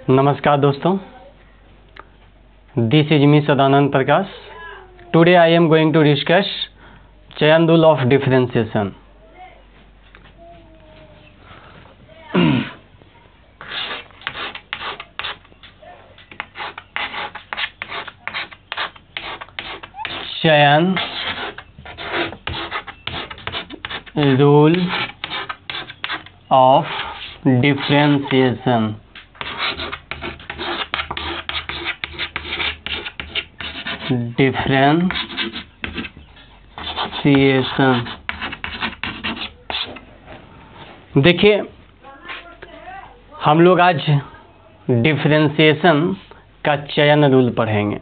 नमस्कार दोस्तों, this is me Sadanand Prakash. Today I am going to discuss chain rule of differentiation. Chain rule of differentiation. Differentiation देखिए, हम लोग आज डिफरेंशिएशन का चयन रूल पढ़ेंगे.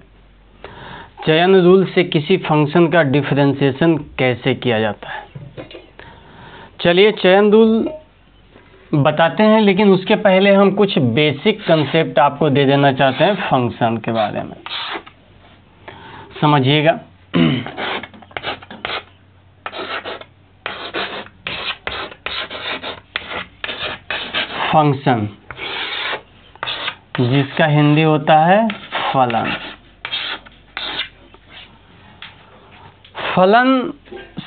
चयन रूल से किसी फंक्शन का डिफरेंशिएशन कैसे किया जाता है. चलिए चयन रूल बताते हैं, लेकिन उसके पहले हम कुछ बेसिक कंसेप्ट आपको दे देना चाहते हैं फंक्शन के बारे में. समझिएगा. फंक्शन जिसका हिंदी होता है फलन. फलन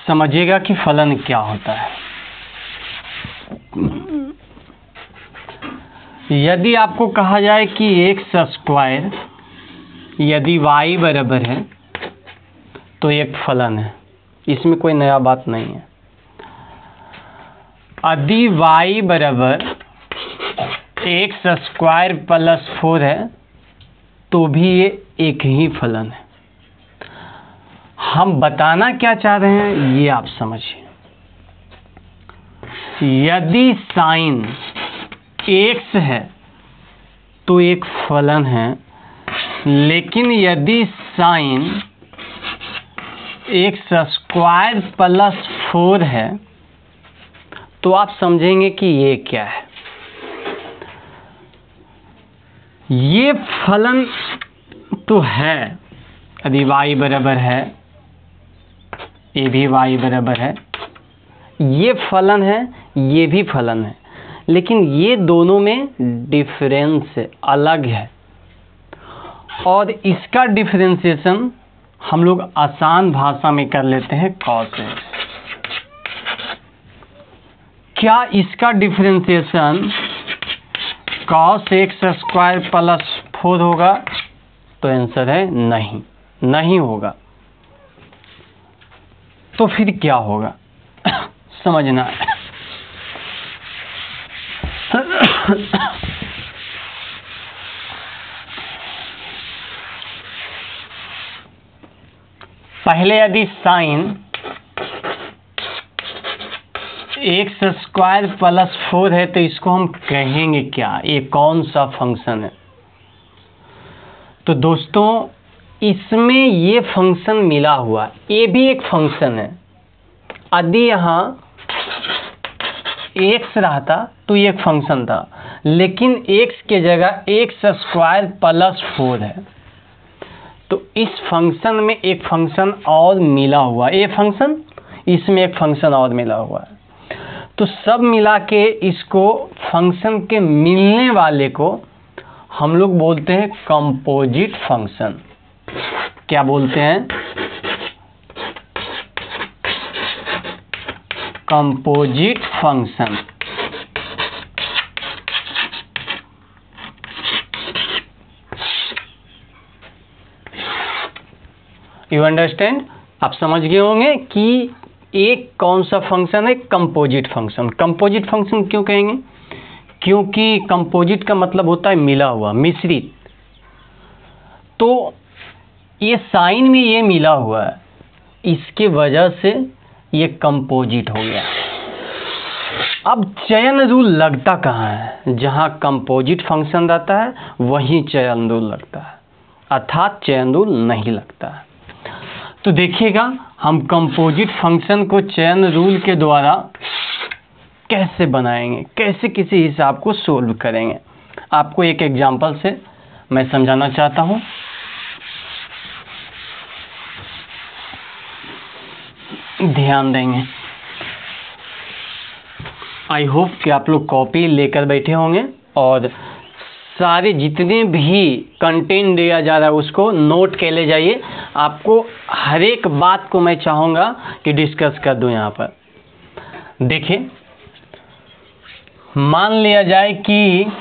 समझिएगा कि फलन क्या होता है. यदि आपको कहा जाए कि एक्स स्क्वायर यदि y बराबर है तो एक फलन है. इसमें कोई नया बात नहीं है. यदि y बराबर एक्स स्क्वायर प्लस 4 है तो भी ये एक ही फलन है. हम बताना क्या चाह रहे हैं ये आप समझिए. यदि साइन एक्स है तो एक फलन है, लेकिन यदि साइन एक्स स्क्वायर प्लस 4 है तो आप समझेंगे कि ये क्या है. ये फलन तो है. यदि y बराबर है, ये भी y बराबर है, ये फलन है, ये भी फलन है, लेकिन ये दोनों में डिफरेंस अलग है. और इसका डिफरेंशिएशन हम लोग आसान भाषा में कर लेते हैं cos x. क्या इसका differentiation cos x square plus 4 होगा? तो आंसर है नहीं, नहीं होगा. तो फिर क्या होगा समझना है. पहले यदि साइन एक्स स्क्वायर प्लस 4 है तो इसको हम कहेंगे क्या, ये कौन सा फंक्शन है. तो दोस्तों इसमें ये फंक्शन मिला हुआ, ये भी एक फंक्शन है. यदि यहाँ एक्स रहता तो ये एक फंक्शन था, लेकिन एक्स के जगह एक्स स्क्वायर प्लस 4 है. तो इस फंक्शन में एक फंक्शन और मिला हुआ, ये फंक्शन, इसमें एक फंक्शन और मिला हुआ है. तो सब मिला के इसको फंक्शन के मिलने वाले को हम लोग बोलते हैं कंपोजिट फंक्शन. क्या बोलते हैं? Composite function. You understand? आप समझ गए होंगे कि एक कौन सा फंक्शन है कंपोजिट फंक्शन. कंपोजिट फंक्शन क्यों कहेंगे? क्योंकि कंपोजिट का मतलब होता है मिला हुआ, मिश्रित. तो ये साइन में ये मिला हुआ है, इसके वजह से ये कंपोजिट हो गया. अब चयन रूल लगता कहाँ है? जहाँ कंपोजिट फंक्शन रहता है वहीं चयन रूल लगता है, अर्थात चयन रूल नहीं लगता है. तो देखिएगा हम कंपोजिट फंक्शन को चयन रूल के द्वारा कैसे बनाएंगे, कैसे किसी हिसाब को सोल्व करेंगे. आपको एक एग्जांपल से मैं समझाना चाहता हूँ. ध्यान देंगे. आई होप कि आप लोग कॉपी लेकर बैठे होंगे और सारे जितने भी कंटेंट दिया जा रहा है उसको नोट के ले जाइए। आपको हर एक बात को मैं चाहूँगा कि डिस्कस कर दूं। यहाँ पर देखिए, मान लिया जाए कि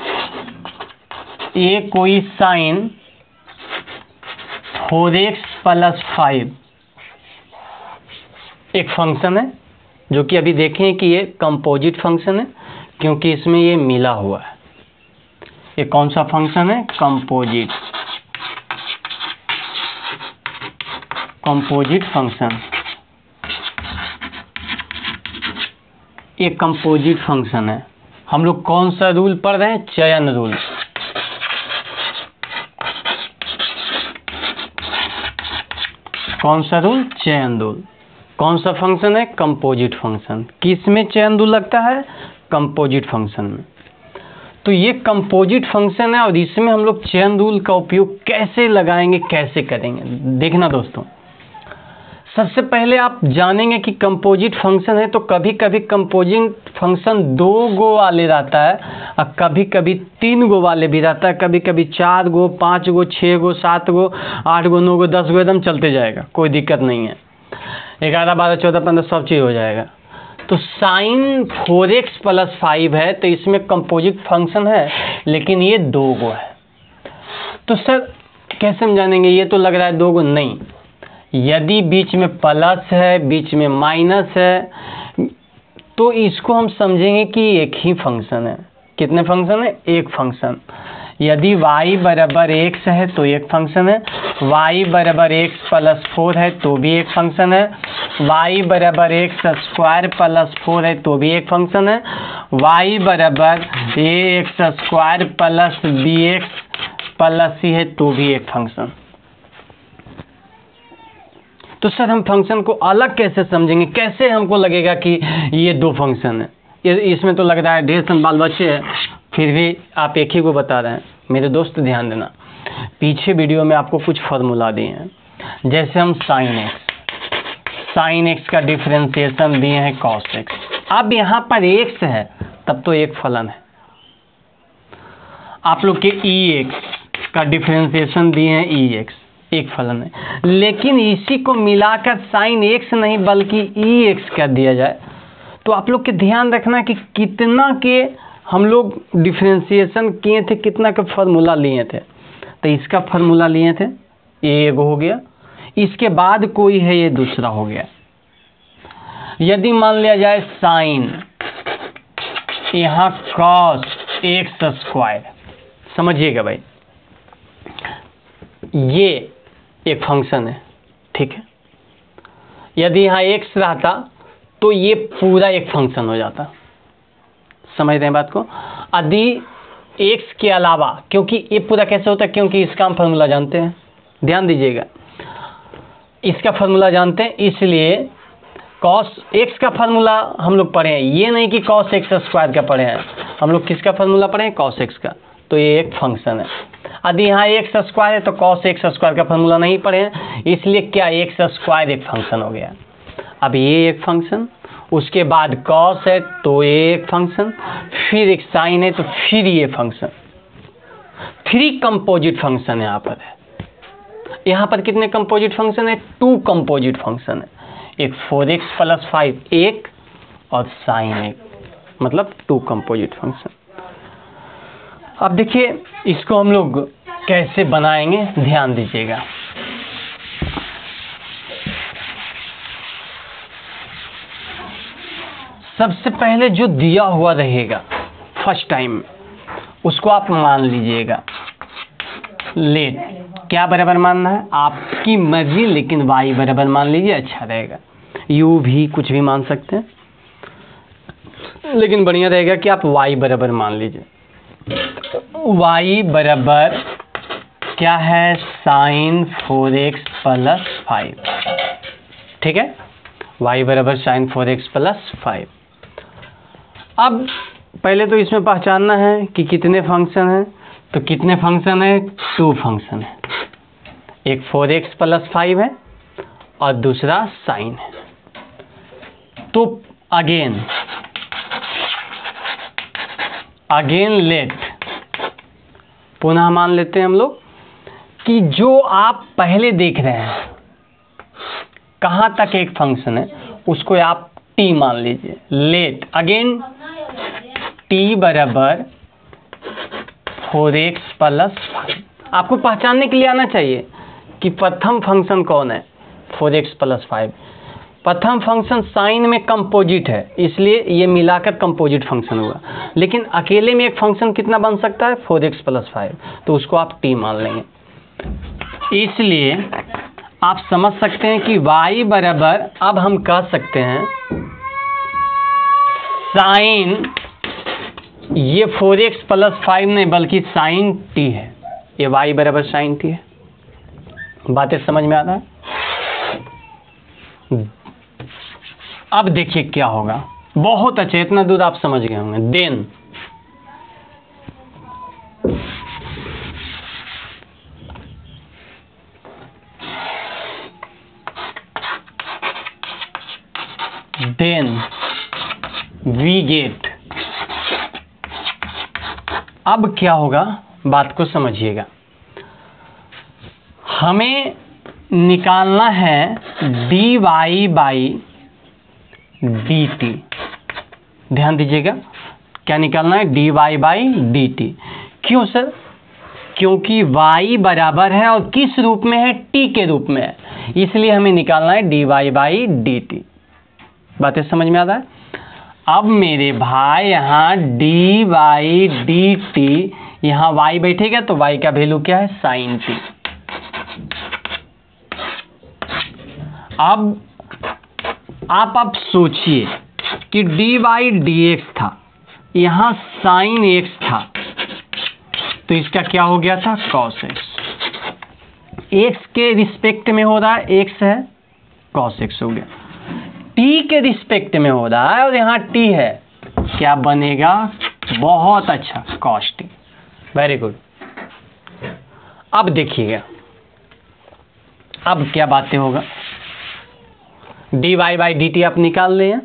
ये कोई साइन 4x + 5 एक फंक्शन है, जो कि अभी देखें कि ये कंपोजिट फंक्शन है क्योंकि इसमें ये मिला हुआ है। ये कौन सा फंक्शन है? Composite function. ये कंपोजिट फंक्शन है। हम लोग कौन सा रूल पढ़ रहे हैं? चयन रूल। कौन सा रूल? चयन रूल। कौन सा फंक्शन है? Composite function. किस में चयन रूल लगता है? कंपोजिट फंक्शन में। तो ये कंपोजिट फंक्शन है और इसमें हम लोग चयन रूल का उपयोग कैसे लगाएंगे, कैसे करेंगे, देखना दोस्तों। सबसे पहले आप जानेंगे कि कंपोजिट फंक्शन है तो कभी कभी कंपोजिट फंक्शन 2 गो वाले रहता है और कभी कभी 3 गो वाले भी रहता है, कभी कभी 4 गो, 5 गो, 6 गो, 7 गो, 8 गो, 9 गो, 10 गो, एकदम चलते जाएगा, कोई दिक्कत नहीं है। 11, 12, 14, 15 सब चीज़ हो जाएगा। तो साइन 4x + 5 है तो इसमें कंपोजिट फंक्शन है, लेकिन ये 2 गो है। तो सर कैसे हम जानेंगे? ये तो लग रहा है 2 गो। नहीं, यदि बीच में प्लस है, बीच में माइनस है, तो इसको हम समझेंगे कि एक ही फंक्शन है। कितने फंक्शन है? एक फंक्शन। यदि y = x है तो एक फंक्शन है, y = x + 4 है तो भी एक फंक्शन है, y = x² + 4 है तो भी एक फंक्शन है, y = ax² + bx + c है तो भी एक फंक्शन। तो सर हम फंक्शन को अलग कैसे समझेंगे? कैसे हमको लगेगा कि ये 2 फंक्शन है? इसमें तो लग रहा है ढेर सारे बाल बच्चे हैं, फिर भी आप एक ही को बता रहे हैं। मेरे दोस्त ध्यान देना, पीछे वीडियो में आपको कुछ फार्मूला दिए हैं। जैसे हम साइन एक्स का डिफरेंशिएशन दिए हैं कॉस एक्स। अब यहाँ पर एक्स है तब तो एक फलन है। आप लोग के ई एक्स का डिफरेंशिएशन दिए हैं ई एक्स, एक फलन है। लेकिन इसी को मिलाकर साइन एक्स नहीं बल्कि ई एक्स कर दिया जाए तो आप लोग के ध्यान रखना कि कितना के हम लोग डिफरेंशिएशन किए थे, कितना का फार्मूला लिए थे। तो इसका फार्मूला लिए थे, ये एक हो गया, इसके बाद कोई है, ये दूसरा हो गया। यदि मान लिया जाए साइन यहाँ कॉस x², समझिएगा भाई, ये एक फंक्शन है, ठीक है। यदि यहाँ x रहता तो ये पूरा एक फंक्शन हो जाता। समझ रहे हैं बात को? यदि x के अलावा, क्योंकि ये पूरा कैसे होता है, क्योंकि इसका हम फार्मूला जानते हैं, ध्यान दीजिएगा, इसका फार्मूला जानते हैं, इसलिए cos x का फार्मूला हम लोग पढ़े हैं। ये नहीं कि cos x² का पढ़े हैं, हम लोग किसका फार्मूला पढ़े हैं? cos x का। तो ये एक फंक्शन है। यदि यहाँ x² है तो cos x² का फार्मूला नहीं पढ़े हैं, इसलिए क्या x² एक फंक्शन हो गया। अब ये एक फंक्शन, उसके बाद cos है तो ये एक फंक्शन, फिर एक साइन है तो फिर ये फंक्शन। 3 कंपोजिट फंक्शन यहाँ पर है। यहाँ पर कितने कंपोजिट फंक्शन है? 2 कंपोजिट फंक्शन है। एक 4x + 5 एक और साइन एक, मतलब 2 कंपोजिट फंक्शन। अब देखिए इसको हम लोग कैसे बनाएंगे, ध्यान दीजिएगा। सबसे पहले जो दिया हुआ रहेगा फर्स्ट टाइम, उसको आप मान लीजिएगा। लेट क्या बराबर मानना है? आपकी मर्जी, लेकिन y बराबर मान लीजिए, अच्छा रहेगा। u भी कुछ भी मान सकते हैं, लेकिन बढ़िया रहेगा कि आप y बराबर मान लीजिए। y बराबर क्या है? साइन 4x + 5, ठीक है। y बराबर साइन 4x + 5। अब पहले तो इसमें पहचानना है कि कितने फंक्शन हैं। तो कितने फंक्शन है? 2 फंक्शन है। एक 4x + 5 है और दूसरा साइन है। तो अगेन लेट पुनः मान लेते हैं हम लोग कि जो आप पहले देख रहे हैं कहाँ तक एक फंक्शन है उसको आप t मान लीजिए। लेट अगेन t बराबर 4x प्लस 5। आपको पहचानने के लिए आना चाहिए कि प्रथम फंक्शन कौन है, 4x प्लस 5। प्रथम फंक्शन साइन में कंपोजिट है, इसलिए ये मिलाकर कंपोजिट फंक्शन हुआ। लेकिन अकेले में एक फंक्शन कितना बन सकता है, 4x प्लस 5, तो उसको आप t मान लेंगे। इसलिए आप समझ सकते हैं कि y बराबर, अब हम कह सकते हैं साइन, ये 4x प्लस 5 नहीं बल्कि साइन t है, ये y बराबर साइन t है। बातें समझ में आता है? अब देखिए क्या होगा, बहुत अच्छे, इतना दूर आप समझ गए होंगे। देन वी गेट, अब क्या होगा बात को समझिएगा। हमें निकालना है dy बाई dt। ध्यान दीजिएगा, क्या निकालना है, dy बाई dt। क्यों सर? क्योंकि y बराबर है और किस रूप में है, t के रूप में है, इसलिए हमें निकालना है dy बाई dt। बातें समझ में आता है? अब मेरे भाई यहाँ dy बाई dt, यहाँ y बैठेगा तो y का वैल्यू क्या है, साइन t। अब आप सोचिए कि dy बाई dx था, यहाँ साइन x था, तो इसका क्या हो गया था, cos x। x के रिस्पेक्ट में हो रहा है, x है, cos x हो गया। t के रिस्पेक्ट में हो रहा है और यहाँ t है, क्या बनेगा, बहुत अच्छा, cos t। Very good. अब देखिएगा अब क्या बातें होगा, dy बाई dt आप निकाल लें।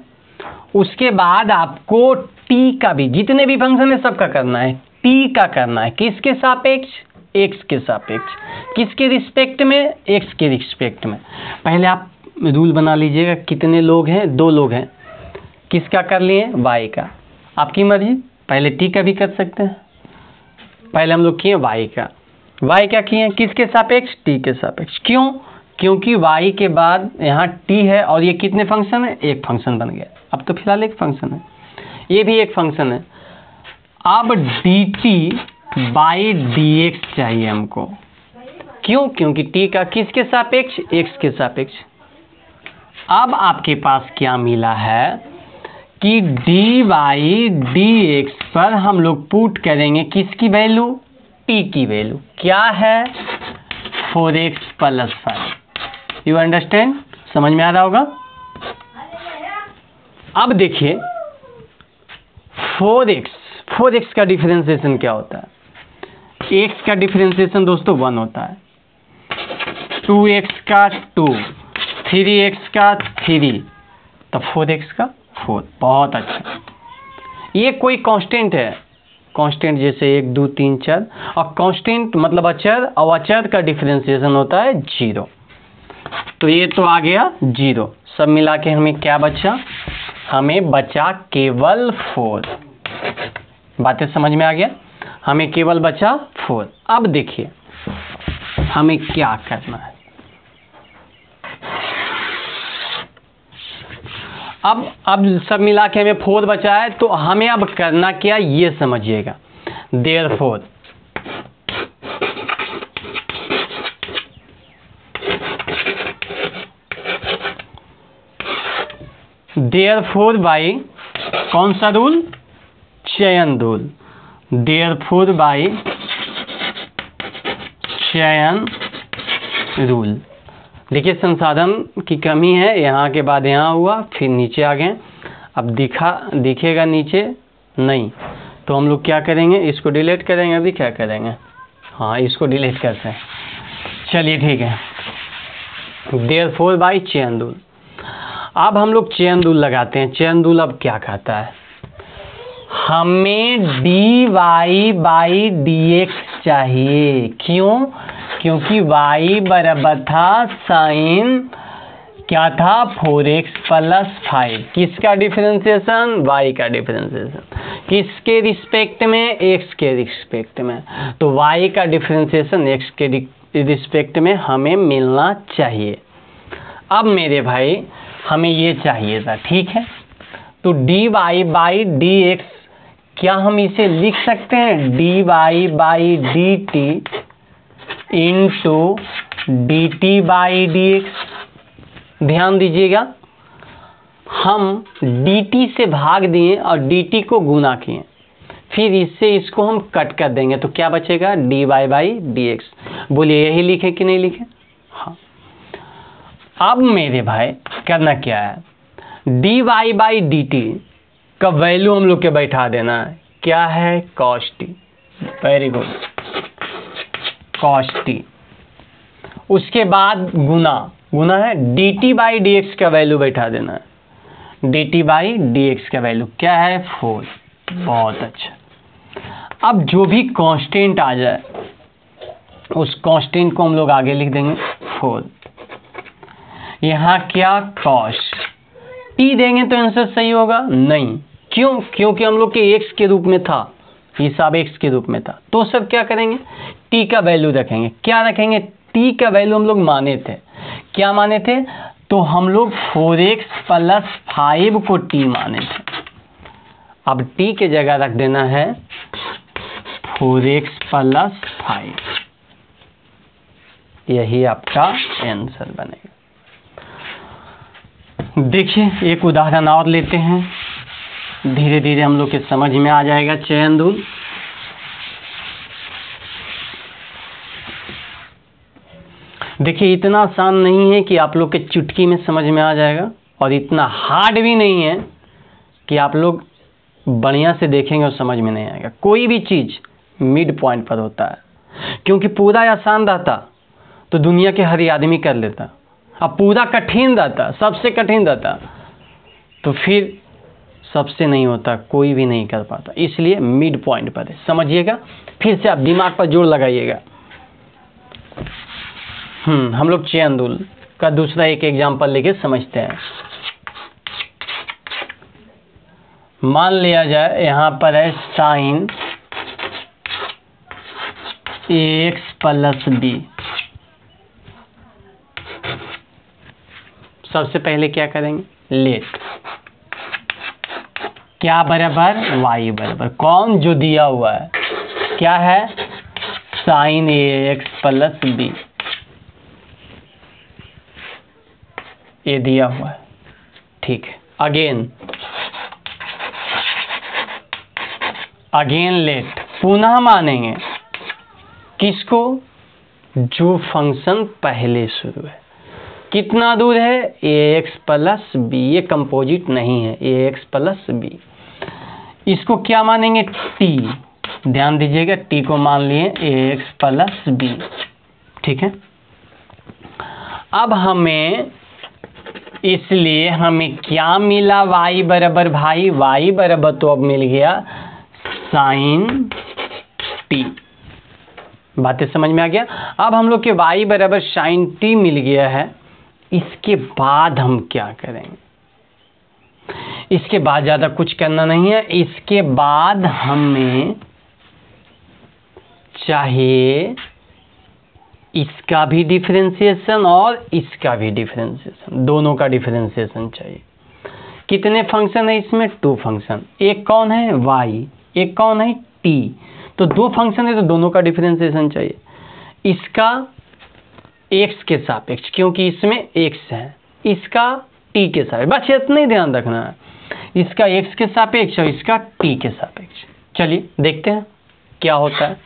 उसके बाद आपको t का भी, जितने भी फंक्शन है सबका करना है, t का करना है, किसके सापेक्ष, x के सापेक्ष। किसके रिस्पेक्ट में, x के रिस्पेक्ट में। पहले आप रूल बना लीजिएगा, कितने लोग हैं, 2 लोग हैं, किसका कर लिए, y का। आपकी मर्जी, पहले t का भी कर सकते हैं। पहले हम लोग किए y का, y क्या किए, किसके सापेक्ष, t के सापेक्ष। क्यों? क्योंकि y के बाद यहाँ t है और ये कितने फंक्शन है, एक फंक्शन बन गया। अब तो फिलहाल एक फंक्शन है, ये भी एक फंक्शन है। अब dt बाई dx चाहिए हमको। क्यों? क्योंकि t का किसके सापेक्ष, x के सापेक्ष। अब आपके पास क्या मिला है कि dy बाई dx पर हम लोग पुट करेंगे किसकी वैल्यू, t की वैल्यू। क्या है, 4x प्लस 5। You understand? समझ में आ रहा होगा। अब देखिए 4x का डिफरेंशिएशन क्या होता है, x का डिफरेंशिएशन दोस्तों 1 होता है, 2x का 2, 3x का 3, तो 4x का 4। बहुत अच्छा। ये कोई कांस्टेंट है, कांस्टेंट जैसे 1 2 3 4, और कांस्टेंट मतलब अचर, और अचर का डिफरेंशिएशन होता है 0। तो ये तो आ गया 0। सब मिला के हमें क्या बचा, हमें बचा केवल 4। बातें समझ में आ गया, हमें केवल बचा 4। अब देखिए हमें क्या करना है। अब सब मिला के हमें 4 बचा है, तो हमें अब करना क्या, ये समझिएगा। देयरफॉर बाई कौन सा रूल, चयन रूल। देयरफॉर बाई चयन रूल। देखिए संसाधन की कमी है, यहाँ के बाद यहाँ हुआ, फिर नीचे आ गए। अब दिखेगा नीचे नहीं, तो हम लोग क्या करेंगे, इसको डिलीट करेंगे। अभी क्या करेंगे, हाँ इसको डिलीट करते हैं। चलिए ठीक है, देयरफॉर बाई चेन रूल। अब हम लोग चेन रूल लगाते हैं। चेन रूल अब क्या कहता है, हमें dy बाई dx चाहिए। क्यों? क्योंकि y बराबर था साइन क्या था 4x प्लस 5। किसका डिफरेंशिएशन? y का डिफरेंशिएशन। किसके रिस्पेक्ट में? x के रिस्पेक्ट में। तो y का डिफरेंशिएशन x के रिस्पेक्ट में हमें मिलना चाहिए। अब मेरे भाई हमें ये चाहिए था, ठीक है। तो dy बाई dx, क्या हम इसे लिख सकते हैं? dy by dt into dt by dx। ध्यान दीजिएगा, हम dt से भाग दिए और dt को गुना किए, फिर इससे इसको हम कट कर देंगे तो क्या बचेगा? dy by dx। बोलिए यही लिखे कि नहीं लिखे? हाँ। अब मेरे भाई करना क्या है, dy बाई dt का वैल्यू हम लोग के बैठा देना है। क्या है? cos t। Very good, cos t। उसके बाद गुना है dt बाई dx का वैल्यू बैठा देना है। dt बाई dx का वैल्यू क्या है? 4। बहुत अच्छा। अब जो भी कांस्टेंट आ जाए उस कांस्टेंट को हम लोग आगे लिख देंगे 4। यहाँ क्या? cos t देंगे तो आंसर सही होगा? नहीं। क्यों? क्योंकि हम लोग के x के रूप में था, हिसाब x के रूप में था। तो सब क्या करेंगे? t का वैल्यू रखेंगे। क्या रखेंगे? t का वैल्यू हम लोग माने थे। क्या माने थे? तो हम लोग 4x प्लस 5 को t माने थे। अब t के जगह रख देना है 4x प्लस 5। यही आपका आंसर बनेगा। देखिए एक उदाहरण और लेते हैं, धीरे धीरे हम लोग के समझ में आ जाएगा चयन रूल। देखिए इतना आसान नहीं है कि आप लोग के चुटकी में समझ में आ जाएगा, और इतना हार्ड भी नहीं है कि आप लोग बढ़िया से देखेंगे और समझ में नहीं आएगा। कोई भी चीज़ मिड पॉइंट पर होता है, क्योंकि पूरा आसान रहता तो दुनिया के हर आदमी कर लेता, अब पूरा कठिन रहता, सबसे कठिन रहता, तो फिर सबसे नहीं होता, कोई भी नहीं कर पाता। इसलिए मिड पॉइंट पर है, समझिएगा। फिर से आप दिमाग पर जोर लगाइएगा। हम लोग चेन रूल का दूसरा एक एग्जांपल लेके समझते हैं। मान लिया जाए यहाँ पर है साइन ax प्लस b। सबसे पहले क्या करेंगे? लेट क्या बराबर? y बराबर कौन? जो दिया हुआ है क्या है? Sine ax plus b। ये दिया हुआ है, ठीक है। अगेन लेट, पुनः मानेंगे किसको? जो फंक्शन पहले शुरू है। कितना दूर है? ax plus b। ये कंपोजिट नहीं है, ax प्लस b। इसको क्या मानेंगे? t। ध्यान दीजिएगा, t को मान लिए ax प्लस b, ठीक है। अब हमें, इसलिए हमें क्या मिला? y बराबर भाई, y बराबर तो अब मिल गया साइन t। बातें समझ में आ गया? अब हम लोग के y बराबर साइन t मिल गया है। इसके बाद हम क्या करेंगे? इसके बाद ज़्यादा कुछ करना नहीं है। इसके बाद हमें चाहिए इसका भी डिफरेंशिएशन और इसका भी डिफरेंशिएशन, दोनों का डिफरेंशिएशन चाहिए। कितने फंक्शन है इसमें? 2 फंक्शन। एक कौन है? y, एक कौन है? t। तो 2 फंक्शन है तो दोनों का डिफरेंशिएशन चाहिए। इसका x के सापेक्ष, क्योंकि इसमें x है, इसका t के सापेक्ष, बस इतना ही ध्यान रखना है। इसका x के सापेक्ष और इसका t के सापेक्ष। चलिए देखते हैं क्या होता है।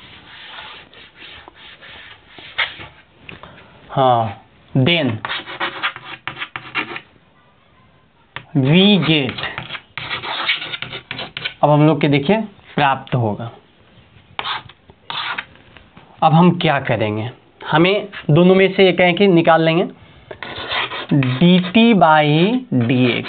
हाँ, देन वी गेट, अब हम लोग के देखिए प्राप्त होगा। अब हम क्या करेंगे? हमें दोनों में से एक है कि निकाल लेंगे। dt बाई dx,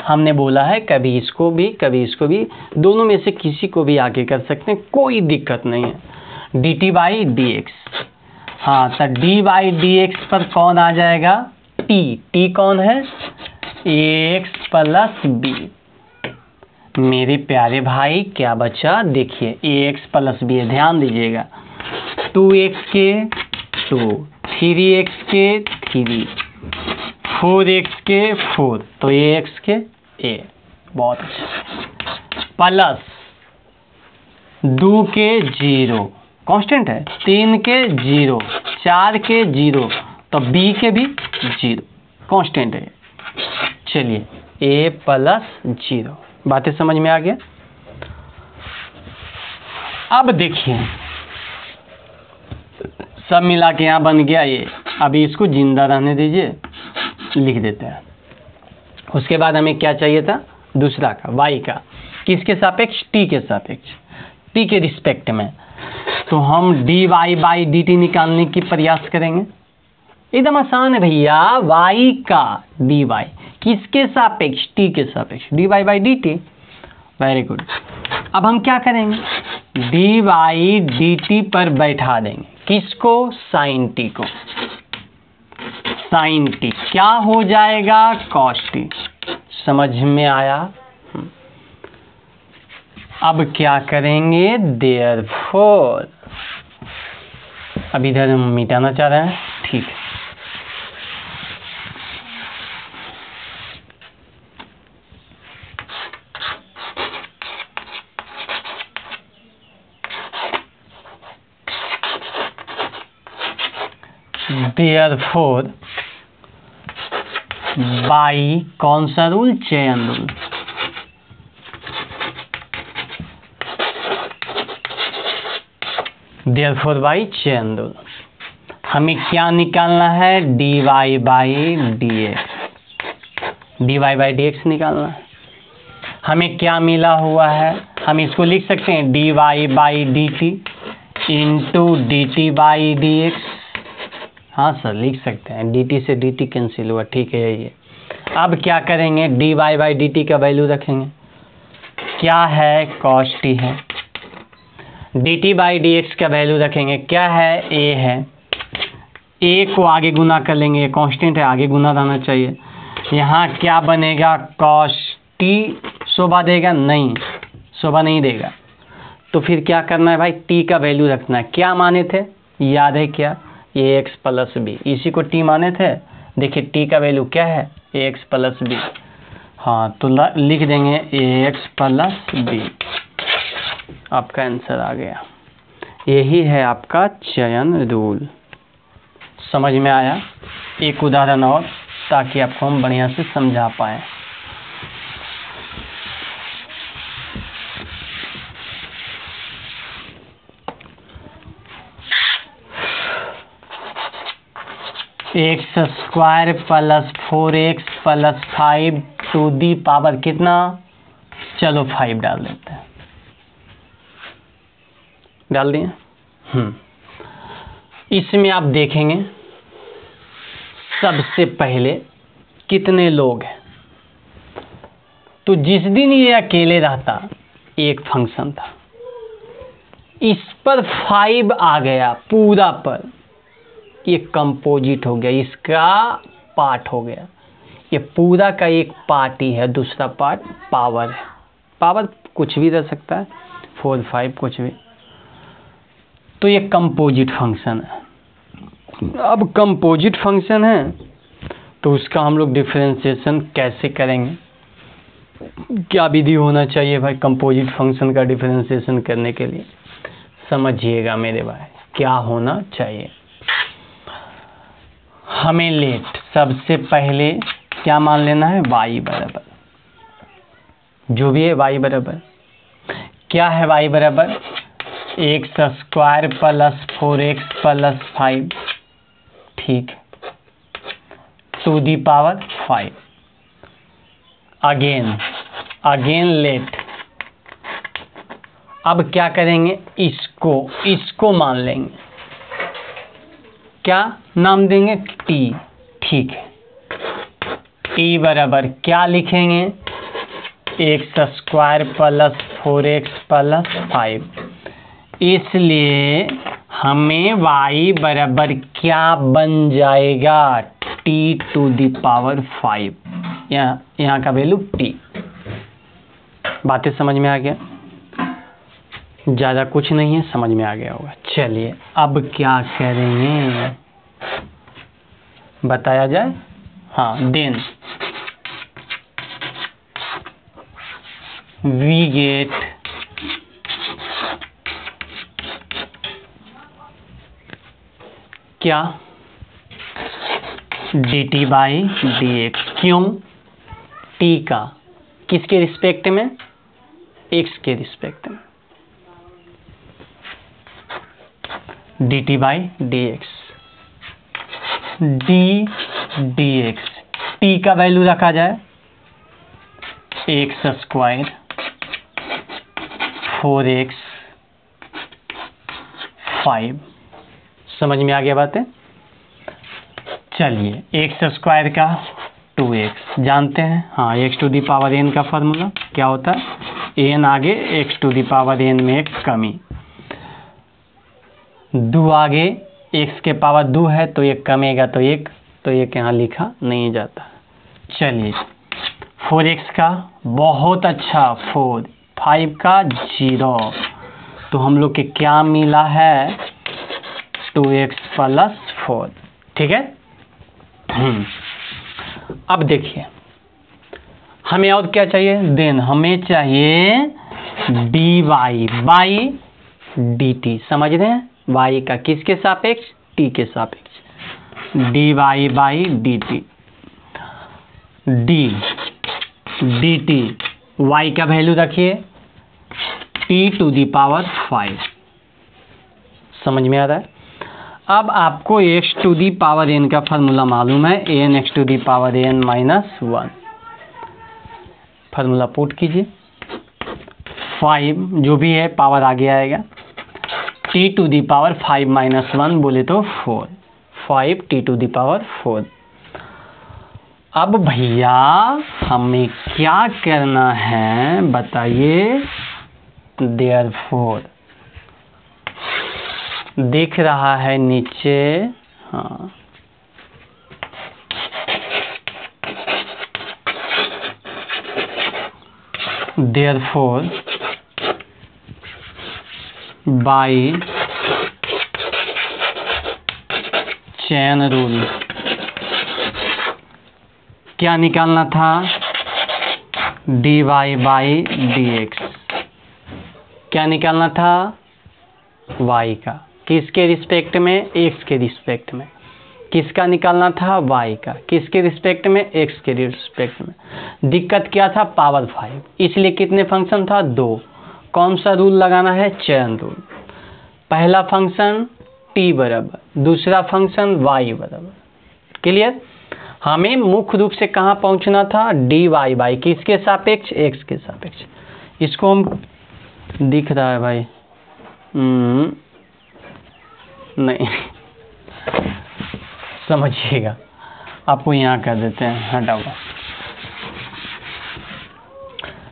हमने बोला है कभी इसको भी कभी इसको भी, दोनों में से किसी को भी आगे कर सकते हैं, कोई दिक्कत नहीं है। D T by D x. हाँ, तो डी बाई डी एक्स पर कौन आ जाएगा, टी। टी कौन है, ए एक्स प्लस बी। मेरे प्यारे भाई क्या बचा, देखिए ए एक्स प्लस बी है, ध्यान दीजिएगा। 2x के 2, 3x के 3, 4x के 4, तो ax के a। बहुत अच्छा। प्लस 2 के 0 कांस्टेंट है, 3 के 0, 4 के 0, तो b के भी 0 कांस्टेंट है। चलिए a प्लस 0, बातें समझ में आ गया। अब देखिए सब मिला के यहाँ बन गया ये। अभी इसको जिंदा रहने दीजिए, लिख देते हैं। उसके बाद हमें क्या चाहिए था, दूसरा का y का, किसके सापेक्ष, t के सापेक्ष, t के रिस्पेक्ट में। तो हम dy बाई dt निकालने की प्रयास करेंगे। एकदम आसान है भैया, y का dy किसके सापेक्ष, t के सापेक्ष, dy by dt। Very good. अब हम क्या करेंगे, dy dt पर बैठा देंगे, किसको, साइन t को। साइन t क्या हो जाएगा, cos t। समझ में आया। अब क्या करेंगे, देयरफॉर, अब इधर हम मिटाना चाह रहे हैं, ठीक है। देयरफॉर बाई कौन सा रूल, चयन रूल। देयरफॉर बाई चयन रूल हमें क्या निकालना है, dy by dx, dy by dx निकालना है। हमें क्या मिला हुआ है, हम इसको लिख सकते हैं dy by dt into dt by dx। हाँ सर लिख सकते हैं, dt से dt कैंसिल हुआ, ठीक है ये। अब क्या करेंगे, dy बाई dt का वैल्यू रखेंगे, क्या है, cos t है। dt बाई dx का वैल्यू रखेंगे, क्या है, a है। a को आगे गुना कर लेंगे, कांस्टेंट है, आगे गुना रहना चाहिए। यहाँ क्या बनेगा, cos t शोभा देगा, नहीं शोभा नहीं देगा। तो फिर क्या करना है भाई, t का वैल्यू रखना है। क्या माने थे, याद है क्या, ax प्लस बी, इसी को t माने थे। देखिए t का वैल्यू क्या है, ax प्लस बी। हाँ तो लिख देंगे ax प्लस बी, आपका आंसर आ गया। यही है आपका चयन रूल। समझ में आया। एक उदाहरण और, ताकि आपको हम बढ़िया से समझा पाए। X square plus 4x plus 5 to the power कितना, चलो 5 डाल देते हैं, डाल दिए। इसमें आप देखेंगे सबसे पहले कितने लोग हैं। तो जिस दिन ये अकेले रहता, एक फंक्शन था, इस पर 5 आ गया पूरा पर, ये कंपोजिट हो गया, इसका पार्ट हो गया। ये पूरा का एक पार्ट ही है, दूसरा पार्ट पावर है। पावर कुछ भी रह सकता है, 4, 5 कुछ भी। तो ये कंपोजिट फंक्शन है। अब कंपोजिट फंक्शन है तो उसका हम लोग डिफरेंशिएशन कैसे करेंगे, क्या विधि होना चाहिए भाई कंपोजिट फंक्शन का डिफरेंशिएशन करने के लिए, समझिएगा मेरे भाई क्या होना चाहिए। हमें लेट सबसे पहले क्या मान लेना है, y बराबर, जो भी है y बराबर, क्या है y बराबर, x square plus 4x plus 5, ठीक, to the power 5। Again late. अब क्या करेंगे, इसको मान लेंगे, क्या नाम देंगे, t, ठीक है। t बराबर क्या लिखेंगे, x square plus 4x plus 5 इसलिए हमें y बराबर क्या बन जाएगा, t⁵ यहाँ का वैल्यू t। बातें समझ में आ गया? ज़्यादा कुछ नहीं है, समझ में आ गया होगा। चलिए अब क्या करेंगे बताया जाए। हाँ, देन वी गेट क्या, dt/dx। क्यों? t का किसके रिस्पेक्ट में, x के रिस्पेक्ट में, dt/dx। dx t का वैल्यू रखा जाए x² 4x 5। समझ में आ गया बातें? चलिए x² का 2x जानते हैं। हाँ, x⁴n का फॉर्मूला क्या होता है, n आगे x⁴n में एक कमी, 2 आगे x के पावर 2 है तो एक कमेगा तो एक यहाँ लिखा नहीं जाता। चलिए 4x का बहुत अच्छा 4, 5 का 0, तो हम लोग के क्या मिला है 2x + 4। ठीक है। अब देखिए हमें और क्या चाहिए, देन हमें चाहिए dy/dt। समझ रहे हैं, y का किसके सापेक्ष, t के सापेक्ष, dy/dt। dt y का वैल्यू रखिए t⁵ समझ में आ रहा है? अब आपको x⁴n का फार्मूला मालूम है, n(x⁴n - 1)। फार्मूला पुट कीजिए, 5 जो भी है पावर आगे आएगा, t⁵ 1 बोले तो 4, 5 t⁴4। अब भैया हमें क्या करना है बताइए, देयरफॉर दिख रहा है नीचे। हाँ, देयरफॉर बाय चेन रूल क्या निकालना था, dy/dx। क्या निकालना था, y का किसके रिस्पेक्ट में, x के रिस्पेक्ट में। किसका निकालना था, y का किसके रिस्पेक्ट में, x के रिस्पेक्ट में। दिक्कत क्या था, पावर 5, इसलिए कितने फंक्शन था, 2। कौन सा रूल लगाना है, चेन रूल। पहला फंक्शन t बराबर, दूसरा फंक्शन y बराबर। क्लियर? हमें मुख्य रूप से कहाँ पहुँचना था, dy/, किसके सापेक्ष, x के सापेक्ष। इसको हम, दिख रहा है भाई, नहीं समझिएगा, आपको यहाँ कर देते हैं, हटाओ।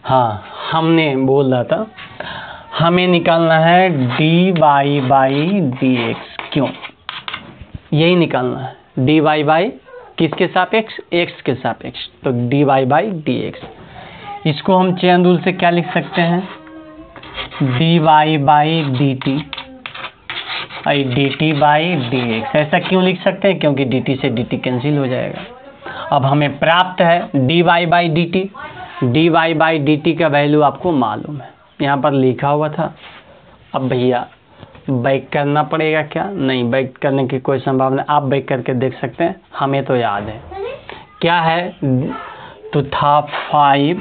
हाँ, हमने बोल रहा था हमें निकालना है dy/dx। क्यों, यही निकालना है, dy किसके सापेक्ष, x के सापेक्ष, तो dy/dx। इसको हम चेन रूल से क्या लिख सकते हैं, dy/dt dt/dx। ऐसा क्यों लिख सकते हैं, क्योंकि dt से dt कैंसिल हो जाएगा। अब हमें प्राप्त है dy/dt। dy/dt का वैल्यू आपको मालूम है, यहाँ पर लिखा हुआ था। अब भैया बैक करना पड़ेगा क्या, नहीं बैक करने की कोई संभावना, आप बैक करके देख सकते हैं, हमें तो याद है क्या है, तो था 5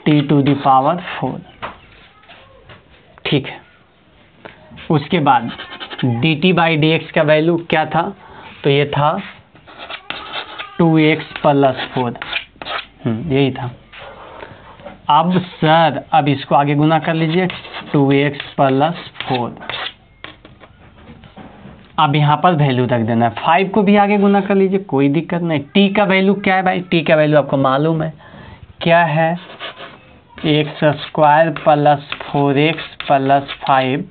t⁴। ठीक है। उसके बाद dt/dx का वैल्यू क्या था, तो ये था 2x + 4, यही था। अब सर अब इसको आगे गुना कर लीजिए, 2x + 4। अब यहाँ पर वैल्यू रख देना है, 5 को भी आगे गुना कर लीजिए, कोई दिक्कत नहीं। t का वैल्यू क्या है भाई, t का वैल्यू आपको मालूम है क्या है, x² + 4x + 5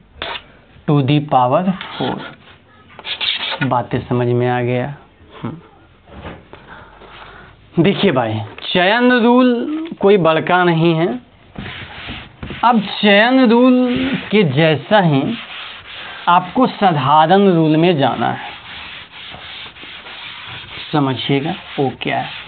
to the power 4। बातें समझ में आ गया। देखिए भाई, चयन रूल कोई बड़का नहीं है। अब चयन रूल के जैसा ही आपको साधारण रूल में जाना है। समझिएगा वो क्या है।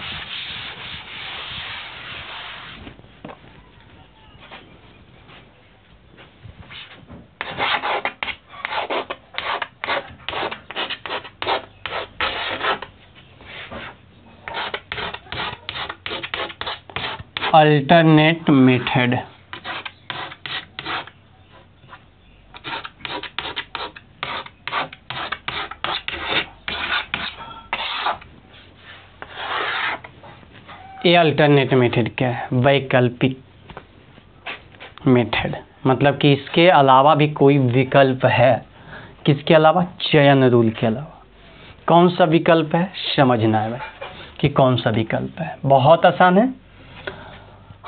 Alternate method. ये अल्टरनेट मेथड क्या है? वैकल्पिक मेथड, मतलब कि इसके अलावा भी कोई विकल्प है। किसके अलावा? चयन रूल के अलावा। कौन सा विकल्प है समझना है भाई कि कौन सा विकल्प है। बहुत आसान है।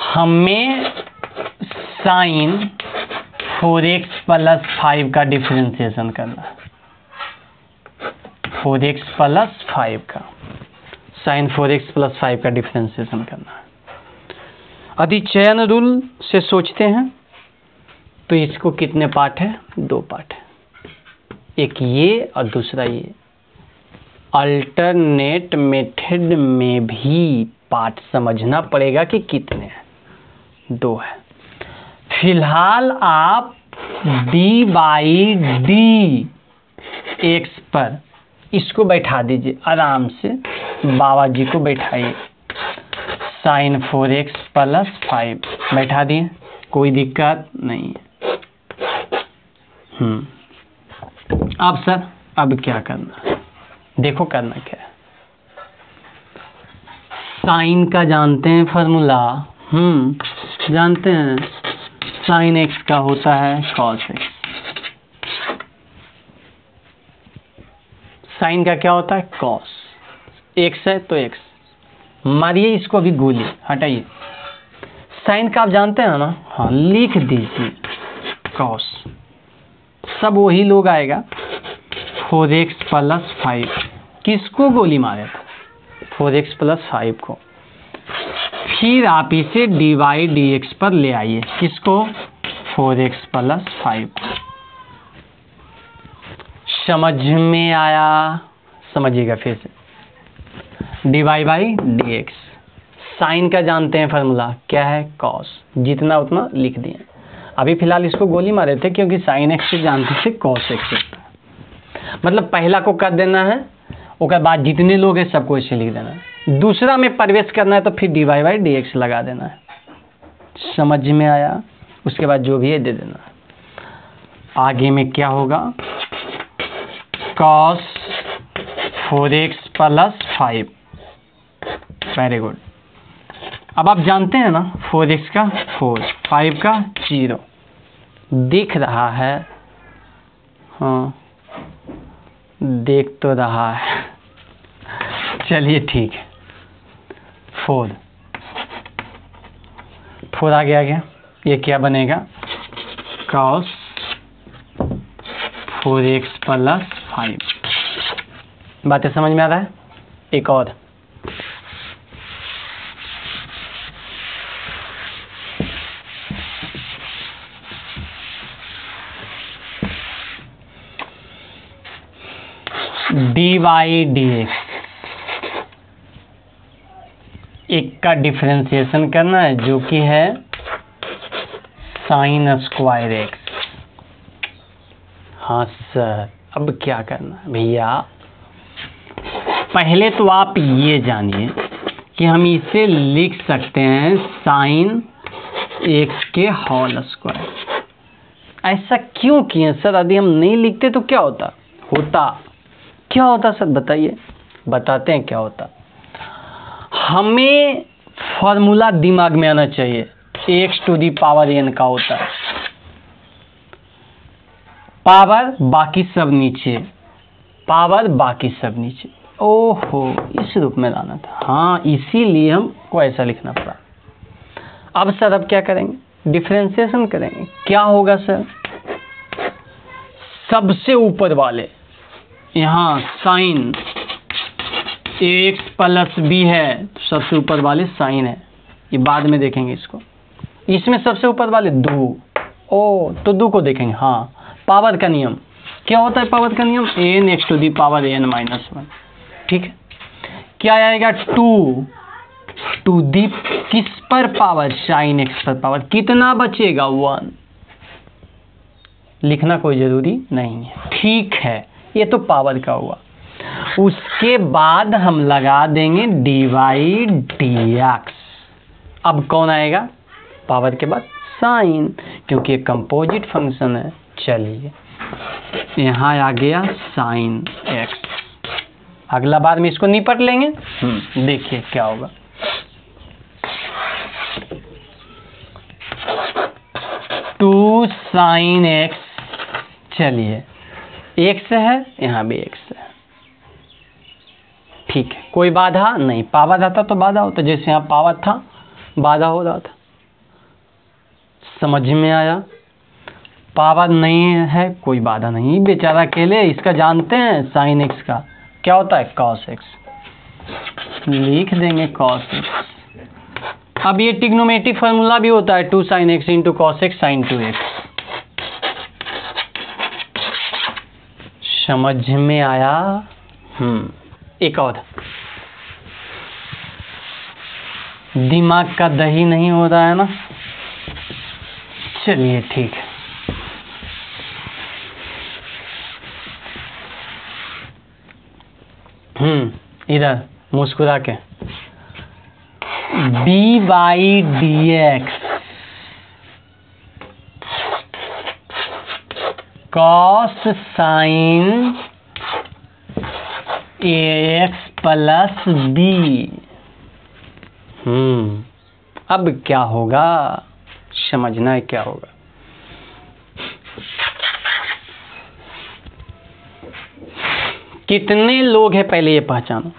हमें साइन 4x + 5 का डिफरेंशिएशन करना है। 4x + 5 का साइन 4x + 5 का डिफरेंशिएशन करना है। यदि चयन रूल से सोचते हैं तो इसको कितने पार्ट है? 2 पार्ट है, एक ये और दूसरा ये। अल्टरनेट मेथड में भी पार्ट समझना पड़ेगा कि कितने हैं, 2 है। फिलहाल आप d/dx पर इसको बैठा दीजिए आराम से, बाबा जी को बैठाइए। साइन 4x + 5 बैठा दिए, कोई दिक्कत नहीं है। अब सर, अब क्या करना है? देखो करना क्या है। साइन का जानते हैं फॉर्मूला? जानते हैं। साइन x का होता है cos x। साइन का क्या होता है? cos। x है तो x। मारिए इसको भी गोली, हटाइए। साइन का आप जानते हैं ना? हाँ, लिख दीजिए cos। सब वही लोग आएगा। 4x + 5 किसको गोली मारे थे? 4x + 5 को। फिर आप इसे dy/dx पर ले आइए। किसको? 4x + 5। समझ में आया? समझिएगा फिर से। dy/dx। साइन का जानते हैं फॉर्मूला क्या है? cos। जितना उतना लिख दिए। अभी फिलहाल इसको गोली मारे थे क्योंकि साइन x से जानते थे cos x। मतलब पहला को कर देना है, उसके बाद जितने लोग हैं सबको इसे लिख देना है। दूसरा में प्रवेश करना है तो फिर dy/dx लगा देना है। समझ में आया? उसके बाद जो भी है दे देना है। आगे में क्या होगा? cos 4x + 5। Very good. अब आप जानते हैं ना 4x का 4, 5 का 0 दिख रहा है। हाँ, देख तो रहा है। चलिए ठीक है। 4 आगे आ गया। ये क्या बनेगा? cos 4x + 5। बातें समझ में आ रहा है? एक और dy/dx। एक का डिफरेंशिएशन करना है जो कि है sin² x। हाँ सर, अब क्या करना है भैया? पहले तो आप ये जानिए कि हम इसे लिख सकते हैं sin x के होल स्क्वायर। ऐसा क्यों किए सर? यदि हम नहीं लिखते तो क्या होता? क्या होता सर बताइए? बताते हैं क्या होता। हमें फॉर्मूला दिमाग में आना चाहिए। x⁴n का होता है। पावर बाकी सब नीचे, पावर बाकी सब नीचे। ओहो, इस रूप में लाना था। हाँ, इसीलिए हमको ऐसा लिखना पड़ा। अब सर अब क्या करेंगे? डिफरेंशिएशन करेंगे। क्या होगा सर? सबसे ऊपर वाले, यहाँ साइन एक्स प्लस बी है, तो सबसे ऊपर वाले साइन है, ये बाद में देखेंगे इसको। इसमें सबसे ऊपर वाले दो, ओ तो दो को देखेंगे। हाँ, पावर का नियम क्या होता है? पावर का नियम n x to the power n minus one. ठीक है, क्या आएगा? टू दी किस पर पावर? साइन एक्स पर पावर। कितना बचेगा? 1। लिखना कोई जरूरी नहीं है। ठीक है, ये तो पावर का हुआ। उसके बाद हम लगा देंगे dy dx। अब कौन आएगा? पावर के बाद साइन, क्योंकि ये कंपोजिट फंक्शन है। चलिए, यहाँ आ गया साइन एक्स। अगला बार में इसको निपट लेंगे। देखिए क्या होगा। टू साइन एक्स, चलिए एक्स है, यहाँ भी एक्स है। ठीक है, कोई बाधा नहीं। पावर आता तो बाधा होता, जैसे यहाँ पावर था बाधा हो रहा था। समझ में आया? पावर नहीं है, कोई बाधा नहीं। बेचारा अकेले, इसका जानते हैं साइन एक्स का क्या होता है? Cos x. लिख देंगे कॉस एक्स। अब ये ट्रिग्नोमेट्रिक फार्मूला भी होता है, 2 sine x into cos x sine 2x। समझ में आया? एक और, दिमाग का दही नहीं हो रहा है ना? चलिए ठीक है। इधर मुस्कुरा के, dy dx cos sin ax plus b। अब क्या होगा? समझना है क्या होगा। कितने लोग हैं पहले ये पहचानो।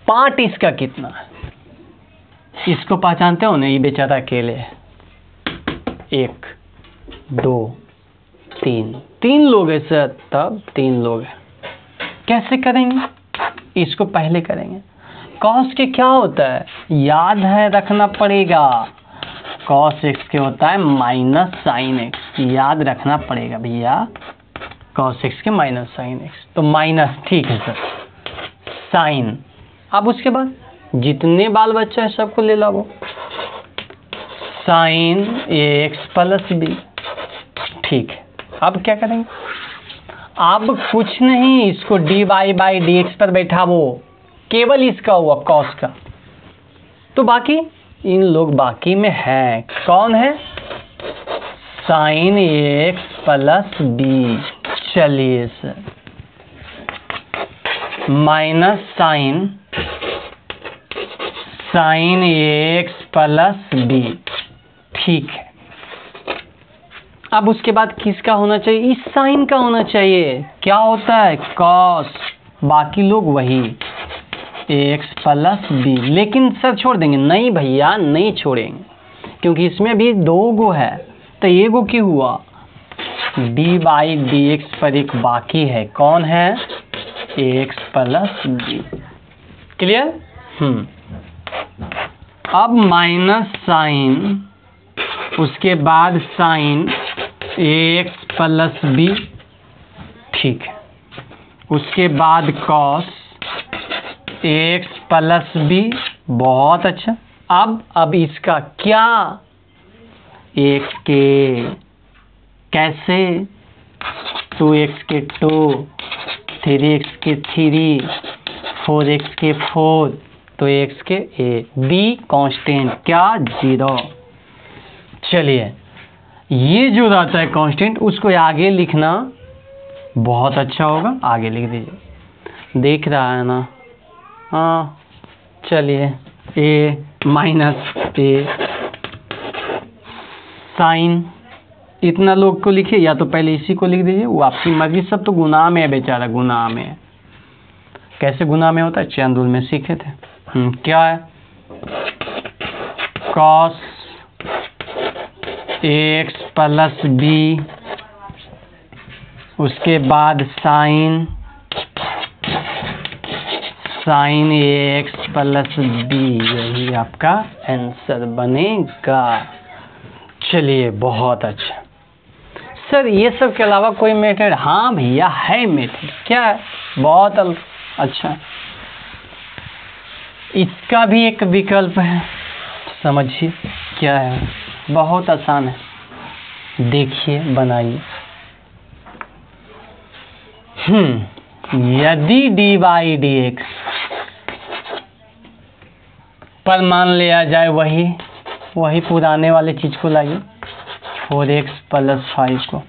पार्ट इसका कितना है, इसको पहचानते हो ना? ये बेचारा अकेले है। 1 2 3 लोग हैं सर, तब 3 लोग हैं। कैसे करेंगे? इसको पहले करेंगे। कॉस के क्या होता है? याद है, रखना पड़ेगा। कॉस एक्स के होता है माइनस साइन एक्स। याद रखना पड़ेगा भैया, कॉस एक्स के माइनस साइन एक्स। तो माइनस, ठीक है सर, साइन। अब उसके बाद जितने बाल बच्चा है सबको ले लो। Sine X plus B. ठीक है, अब क्या करेंगे? अब कुछ नहीं, इसको dy बाई डी एक्स पर बैठावो। केवल इसका हुआ कॉस का, तो बाकी इन लोग बाकी में है। कौन है? Sine X plus B. चलिए sir, minus sine X plus B. ठीक है, अब उसके बाद किसका होना चाहिए? इस साइन का होना चाहिए। क्या होता है? कॉस। बाकी लोग वही एक्स प्लस बी। लेकिन सर छोड़ देंगे? नहीं भैया, नहीं छोड़ेंगे, क्योंकि इसमें भी 2 गो है, तो ये गो क्यों हुआ? डी बाई डी एक्स पर एक बाकी है। कौन है? X plus b. क्लियर? अब माइनस साइन, उसके बाद साइन एक्स प्लस बी। ठीक है, उसके बाद कॉस एक्स प्लस बी। बहुत अच्छा। अब इसका क्या? एक्स के कैसे? 2x के 2, 3x के 3, 4x के 4, तो x के a। b कांस्टेंट, क्या? 0। चलिए, ये जो रहता है कांस्टेंट, उसको आगे लिखना बहुत अच्छा होगा। आगे लिख दीजिए, देख रहा है ना? हाँ, चलिए, a माइनस a साइन। इतना लोग को लिखिए, या तो पहले इसी को लिख दीजिए, वो आपकी मर्जी। सब तो गुनाह में है बेचारा, गुनाह में है। कैसे गुनाह में होता है? चंदुल में सीखे थे। क्या है? कॉस एक्स प्लस बी उसके बाद साइन AX प्लस बी, यही आपका आंसर बनेगा। चलिए बहुत अच्छा सर, ये सब के अलावा कोई मेथड? हाँ भैया है मेथड। क्या है? बहुत अच्छा, इसका भी एक विकल्प है, समझिए क्या है। बहुत आसान है, देखिए बनाइए। यदि dy/dx पर मान लिया जाए वही पुराने वाले चीज को लाइए, 4x प्लस 5 को,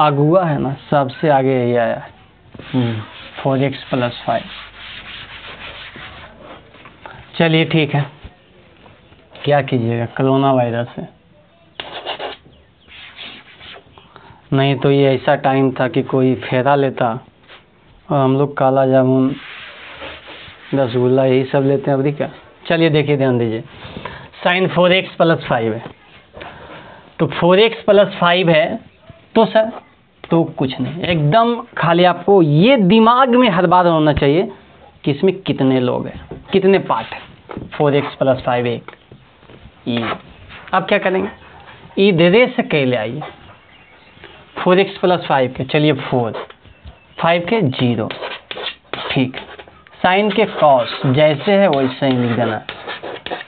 अगुआ है ना, सबसे आगे यही आया है, 4x प्लस 5। चलिए ठीक है, क्या कीजिएगा, कोरोना वायरस है। नहीं तो ये ऐसा टाइम था कि कोई फेरा लेता और हम लोग काला जामुन, रसगुल्ला यही सब लेते हैं, अभी क्या। चलिए देखिए, ध्यान दीजिए, साइन 4x प्लस 5 है, तो 4x प्लस 5 है तो सर, तो कुछ नहीं, एकदम खाली आपको ये दिमाग में हर बार होना चाहिए कि इसमें कितने लोग हैं, कितने पार्ट हैं। 4x प्लस 5 एक ई। अब क्या करेंगे, इधरे से कैले आइए, 4x प्लस 5 के, चलिए 4, 5 के 0, ठीक। साइन के कॉस जैसे है वैसे ही लिख देना,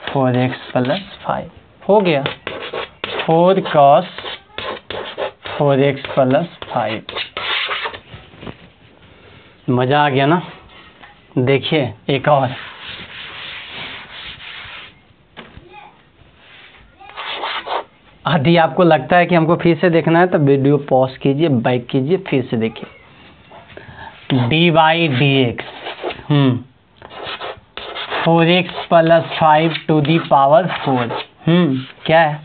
4x प्लस 5 हो गया, 4 cos 4x प्लस 5। मजा आ गया ना। देखिए एक और, यदि आपको लगता है कि हमको फिर से देखना है तो वीडियो पॉज कीजिए, बैक कीजिए, फिर से देखिए। dy/dx 4x plus 5 to the power 4, क्या है,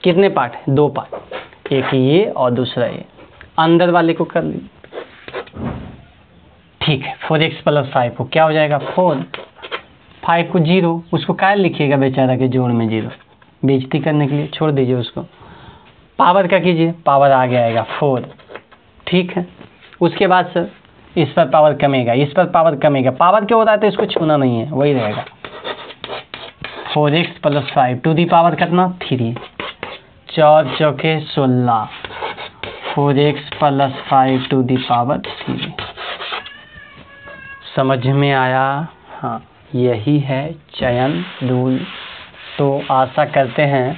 कितने पार्ट है, 2 पार्ट, एक ये और दूसरा ये, अंदर वाले को कर लीजिए, ठीक है। 4x प्लस 5 को क्या हो जाएगा, 4, 5 को 0, उसको क्या लिखिएगा बेचारा के जोड़ में 0, बेइज्जती करने के लिए, छोड़ दीजिए उसको। पावर का कीजिए, पावर आगे आएगा 4, ठीक है। उसके बाद सर इस पर पावर कमेगा, इस पर पावर कमेगा, पावर क्या होता है तो इसको छूना नहीं है, वही रहेगा। 4x plus 5 to the power कितना, 3, 4 चौके 16, 4x plus 5 to the power 3। समझ में आया? हाँ, यही है चयन रूल। तो आशा करते हैं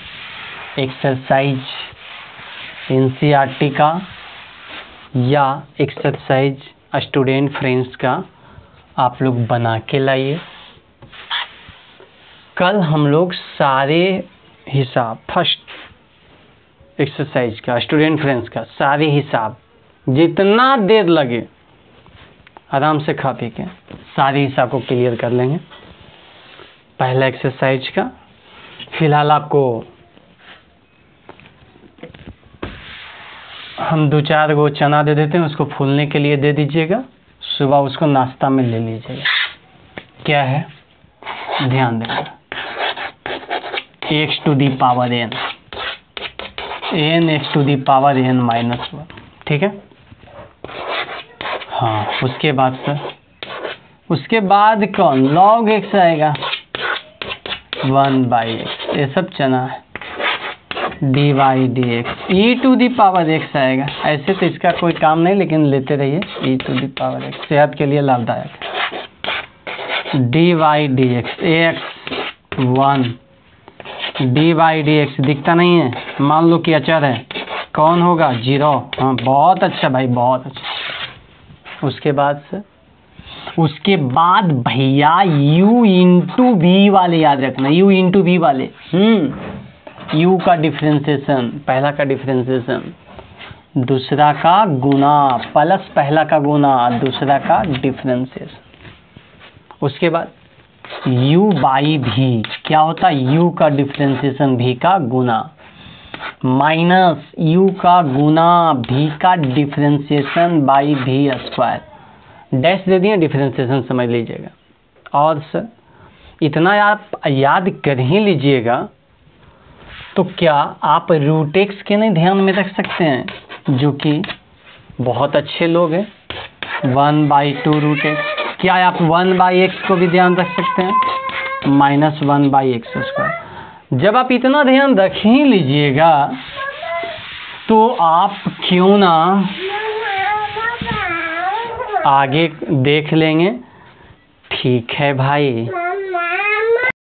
एक्सरसाइज NCERT का या एक्सरसाइज स्टूडेंट फ्रेंड्स का आप लोग बना के लाइए। कल हम लोग सारे हिसाब, फर्स्ट एक्सरसाइज का, स्टूडेंट फ्रेंड्स का सारे हिसाब, जितना देर लगे आराम से खा पी के सारे हिसाब को क्लियर कर लेंगे। पहला एक्सरसाइज का फिलहाल आपको हम 2-4 गो चना दे देते हैं, उसको फूलने के लिए दे दीजिएगा, सुबह उसको नाश्ता में ले लीजिएगा। क्या है, ध्यान देना, x to the power n, x to the power n minus 1, ठीक है। हाँ, उसके बाद सर, उसके बाद कौन, log x आएगा 1/x, ये सब चना है। dy/dx e to the power x आएगा, ऐसे तो इसका कोई काम नहीं, लेकिन लेते रहिए, e to the power x सेहत के लिए लाभदायक है। dy/dx ax 1, dy/dx दिखता नहीं है, मान लो कि अचर है, कौन होगा, 0। हाँ बहुत अच्छा भाई, बहुत अच्छा। उसके बाद से, उसके बाद भैया u इंटू v वाले याद रखना, u इंटू v वाले, u का डिफरेंशिएशन, पहला का डिफरेंशिएशन, दूसरा का गुना, प्लस पहला का गुना, दूसरा का डिफरेंशिएशन। उसके बाद u/v क्या होता है, u का डिफरेंशिएशन v का गुना, माइनस u का गुना v का differentiation by v square, dash दे दिए, डिफरेंशिएशन समझ लीजिएगा। और सर इतना आप याद कर ही लीजिएगा तो क्या आप रूट एक्स के नहीं ध्यान में रख सकते हैं, जो कि बहुत अच्छे लोग हैं, 1/2 रूट एक्स। क्या आप 1/x को भी ध्यान रख सकते हैं, -1/x²। जब आप इतना ध्यान रख ही लीजिएगा तो आप क्यों ना आगे देख लेंगे। ठीक है भाई।